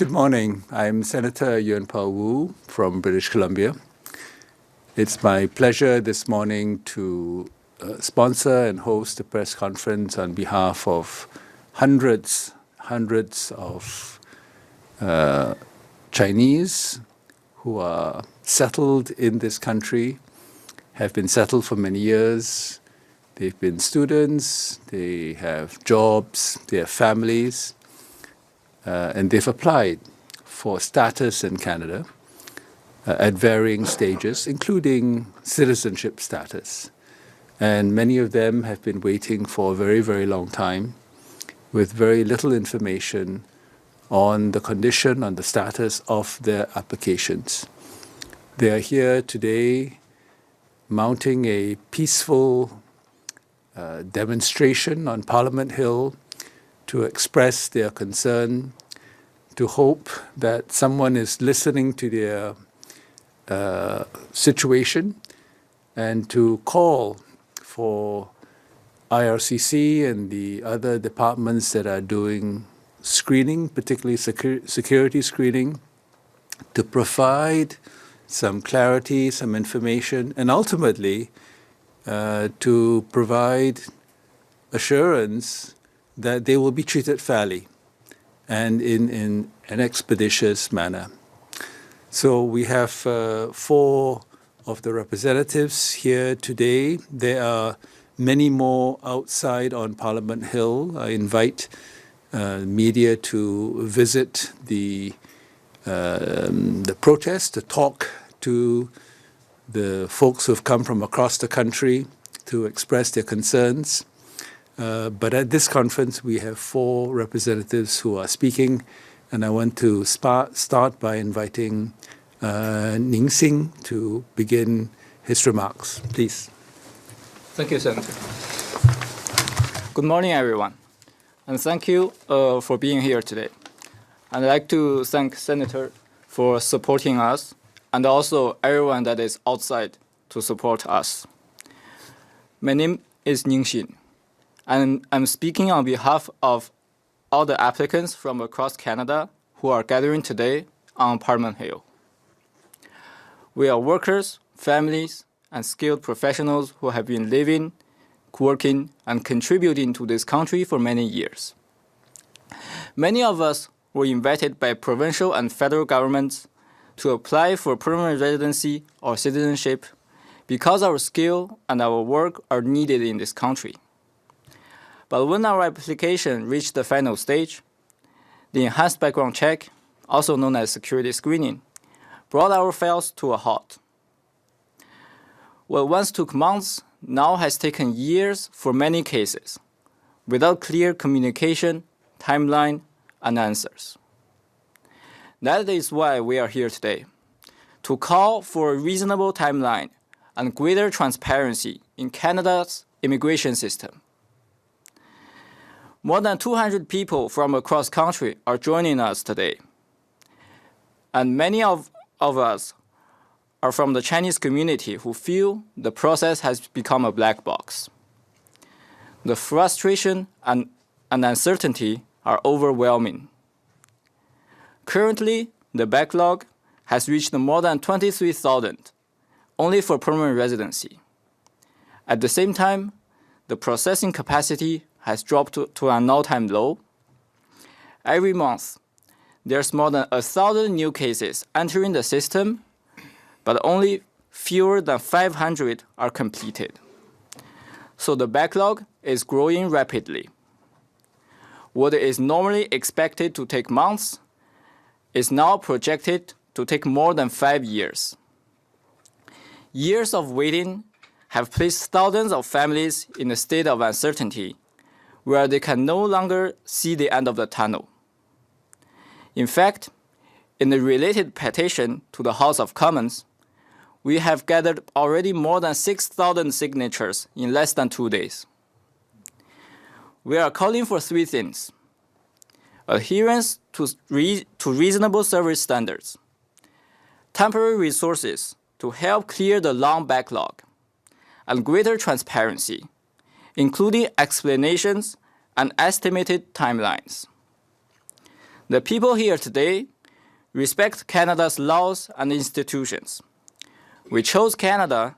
Good morning. I'm Senator Yuan Pao Wu from British Columbia. It's my pleasure this morning to sponsor and host a press conference on behalf of hundreds of Chinese who are settled in this country, have been settled for many years. They've been students, they have jobs, they have families, and they've applied for status in Canada at varying stages, including citizenship status. And many of them have been waiting for a very, very long time with very little information on the condition, on the status of their applications. They are here today mounting a peaceful demonstration on Parliament Hill to express their concern, to hope that someone is listening to their situation, and to call for IRCC and the other departments that are doing screening, particularly security screening, to provide some clarity, some information, and ultimately to provide assurance that they will be treated fairly and in an expeditious manner. So we have 4 of the representatives here today. There are many more outside on Parliament Hill. I invite media to visit the protest, to talk to the folks who have come from across the country to express their concerns. But at this conference, we have 4 representatives who are speaking, and I want to start by inviting Ning Xing to begin his remarks. Please. Thank you, Senator. Good morning, everyone, and thank you for being here today. I'd like to thank Senator for supporting us, and also everyone that is outside to support us. My name is Ning Xing, and I'm speaking on behalf of all the applicants from across Canada who are gathering today on Parliament Hill. We are workers, families, and skilled professionals who have been living, working, and contributing to this country for many years. Many of us were invited by provincial and federal governments to apply for permanent residency or citizenship because our skill and our work are needed in this country. But when our application reached the final stage, the enhanced background check, also known as security screening, brought our files to a halt. What once took months now has taken years for many cases, without clear communication, timeline, and answers. That is why we are here today, to call for a reasonable timeline and greater transparency in Canada's immigration system. More than 200 people from across country are joining us today, and many of us are from the Chinese community who feel the process has become a black box. The frustration and uncertainty are overwhelming. Currently, the backlog has reached more than 23,000 only for permanent residency. At the same time, the processing capacity has dropped to an all-time low. Every month, there's more than 1,000 new cases entering the system, but only fewer than 500 are completed. So the backlog is growing rapidly. What is normally expected to take months is now projected to take more than 5 years. Years of waiting have placed thousands of families in a state of uncertainty where they can no longer see the end of the tunnel. In fact, in a related petition to the House of Commons, we have gathered already more than 6,000 signatures in less than 2 days. We are calling for 3 things: adherence to reasonable service standards, temporary resources to help clear the long backlog, and greater transparency, including explanations and estimated timelines. The people here today respect Canada's laws and institutions. We chose Canada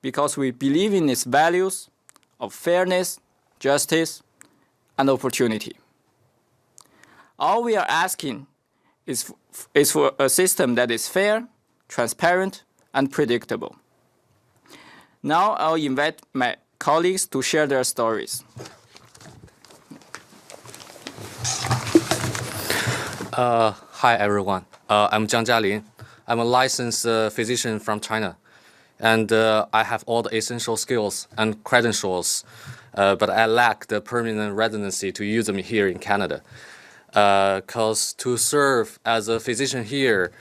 because we believe in its values of fairness, justice, and opportunity. All we are asking is for a system that is fair, transparent, and predictable. Now I'll invite my colleagues to share their stories. Hi, everyone. I'm Jiang Jialin. I'm a licensed physician from China, and I have all the essential skills and credentials, but I lack the permanent residency to use them here in Canada. Because to serve as a physician here,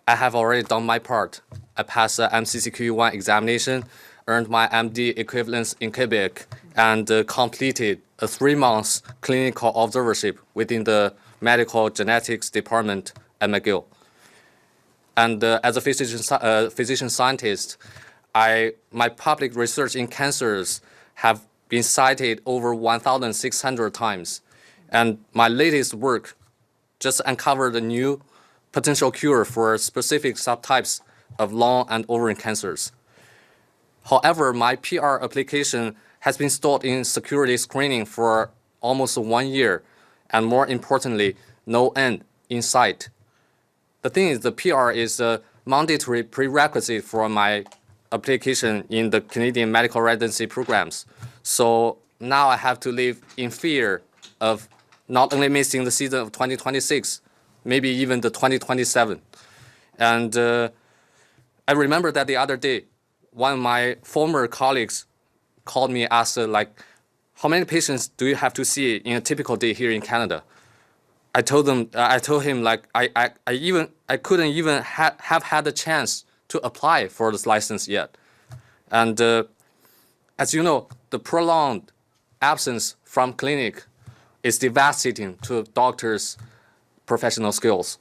I have already done my part. I passed the MCCQ1 examination, earned my MD equivalence in Quebec, and completed a 3-month clinical observership within the medical genetics department at McGill. And as a physician scientist, my public research in cancers have been cited over 1,600 times. And my latest work just uncovered a new potential cure for specific subtypes of lung and ovarian cancers. However, my PR application has been stalled in security screening for almost 1 year, and more importantly, no end in sight. The thing is, the PR is a mandatory prerequisite for my application in the Canadian medical residency programs. So now I have to live in fear of not only missing the season of 2026, maybe even the 2027. And I remember that the other day, one of my former colleagues called me, asked how many patients do you have to see in a typical day here in Canada? I told him I couldn't even have had the chance to apply for this license yet. And as you know, the prolonged absence from clinic is devastating to doctors' professional skills.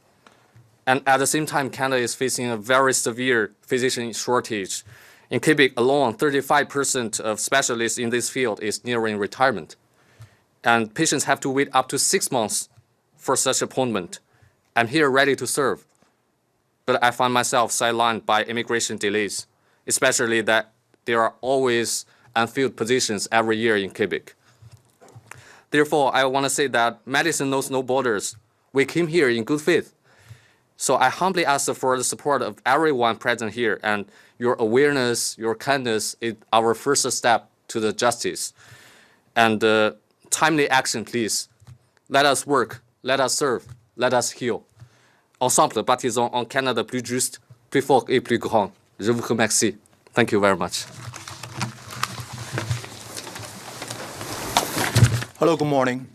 And at the same time, Canada is facing a very severe physician shortage. In Quebec alone, 35% of specialists in this field is nearing retirement. And patients have to wait up to 6 months for such appointment. I'm here ready to serve, but I find myself sidelined by immigration delays, especially that there are always unfilled positions every year in Quebec. Therefore, I want to say that medicine knows no borders. We came here in good faith. So I humbly ask for the support of everyone present here, and your awareness, your kindness is our first step to the justice. And timely action, please. Let us work, let us serve, let us heal. Ensemble, bâtissons un Canada plus juste, plus fort et plus grand. Je vous remercie. Thank you very much. Hello, good morning.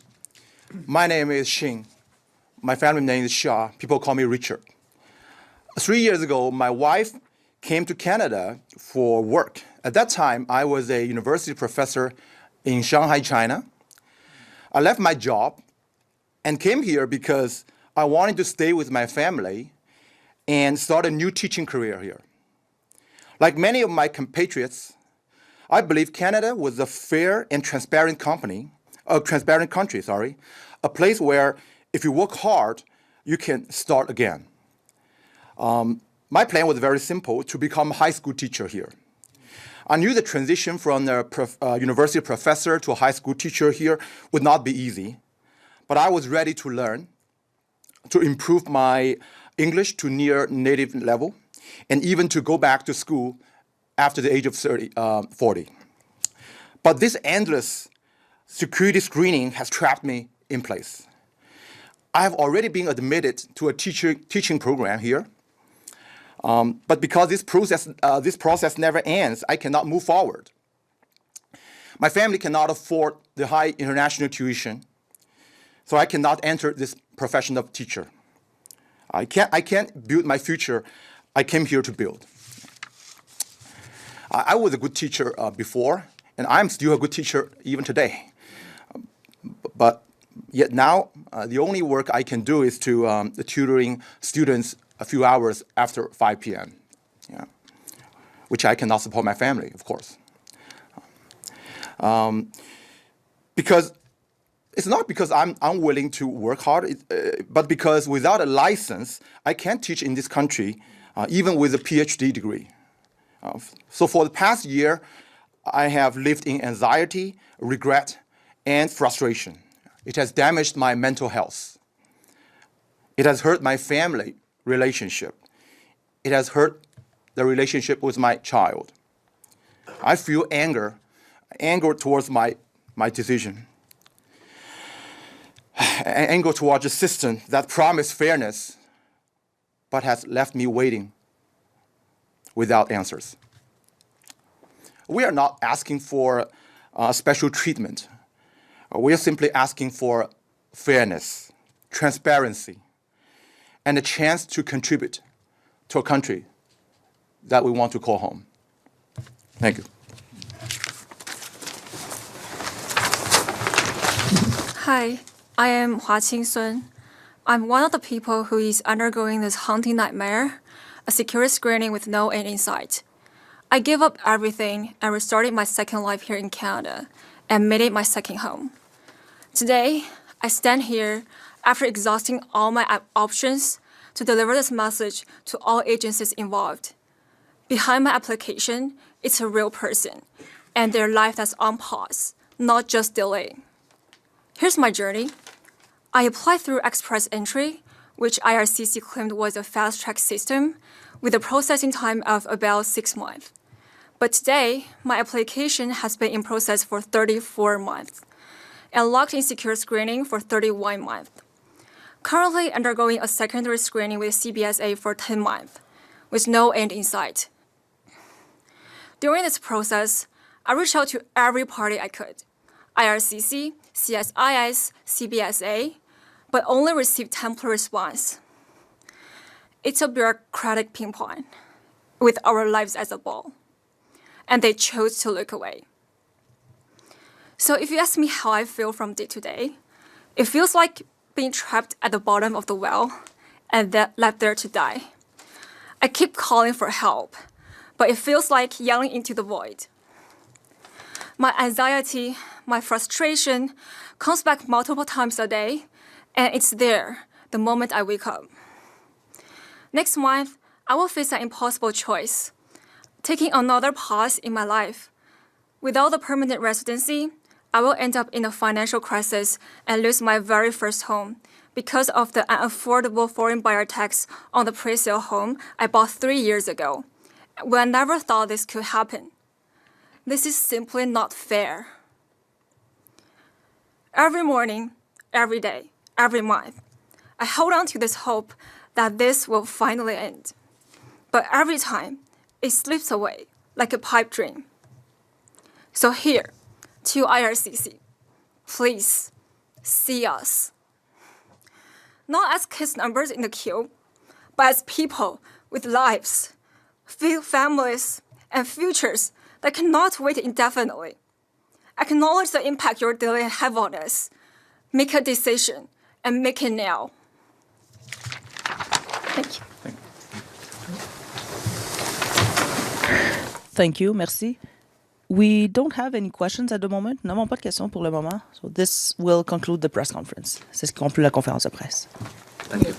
My name is Xing. My family name is Shah. People call me Richard. 3 years ago, my wife came to Canada for work. At that time, I was a university professor in Shanghai, China. I left my job and came here because I wanted to stay with my family and start a new teaching career here. Like many of my compatriots, I believe Canada was a fair and transparent country, a place where if you work hard, you can start again. My plan was very simple, to become a high school teacher here. I knew the transition from a university professor to a high school teacher here would not be easy, but I was ready to learn, to improve my English to near native level, and even to go back to school after the age of 40. But this endless security screening has trapped me in place. I have already been admitted to a teaching program here, but because this process never ends, I cannot move forward. My family cannot afford the high international tuition, so I cannot enter this profession of teacher. I can't build my future I came here to build. I was a good teacher before, and I'm still a good teacher even today. But yet now, the only work I can do is to tutoring students a few hours after 5 p.m., which I cannot support my family, of course. Because It's not because I'm unwilling to work hard, but because without a license, I can't teach in this country, even with a PhD degree. So for the past year, I have lived in anxiety, regret, and frustration. It has damaged my mental health. It has hurt my family relationship. It has hurt the relationship with my child. I feel anger towards my decision. Anger towards a system that promised fairness, but has left me waiting without answers. We are not asking for special treatment. We are simply asking for fairness, transparency, and a chance to contribute to a country that we want to call home. Thank you. Hi, I am Hua-Qing Sun. I'm one of the people who is undergoing this haunting nightmare, a security screening with no end in sight. I gave up everything and restarted my second life here in Canada and made it my second home. Today, I stand here after exhausting all my options to deliver this message to all agencies involved. Behind my application, it's a real person and their life that's on pause, not just delayed. Here's my journey. I applied through Express Entry, which IRCC claimed was a fast-track system with a processing time of about 6 months. But today, my application has been in process for 34 months and locked in secure screening for 31 months. Currently undergoing a secondary screening with CBSA for 10 months, with no end in sight. During this process, I reached out to every party I could, IRCC, CSIS, CBSA, but only received temporary response. It's a bureaucratic ping pong with our lives as a ball, and they chose to look away. So if you ask me how I feel from day to day, it feels like being trapped at the bottom of the well and left there to die. I keep calling for help, but it feels like yelling into the void. My anxiety, my frustration comes back multiple times a day, and it's there the moment I wake up. Next month, I will face an impossible choice, taking another pause in my life. Without the permanent residency, I will end up in a financial crisis and lose my very first home because of the unaffordable foreign buyer tax on the pre-sale home I bought 3 years ago, when I never thought this could happen. This is simply not fair. Every morning, every day, every month, I hold on to this hope that this will finally end. But every time, it slips away like a pipe dream. So here, to IRCC, please see us. Not as case numbers in the queue, but as people with lives, families, and futures that cannot wait indefinitely. Acknowledge the impact your delay have on us. Make a decision, and make it now. Thank you. Thank you, merci. We don't have any questions at the moment. Nous n'avons pas de questions pour le moment. So this will conclude the press conference. C'est ce qui conclut la conférence de presse. Thank you.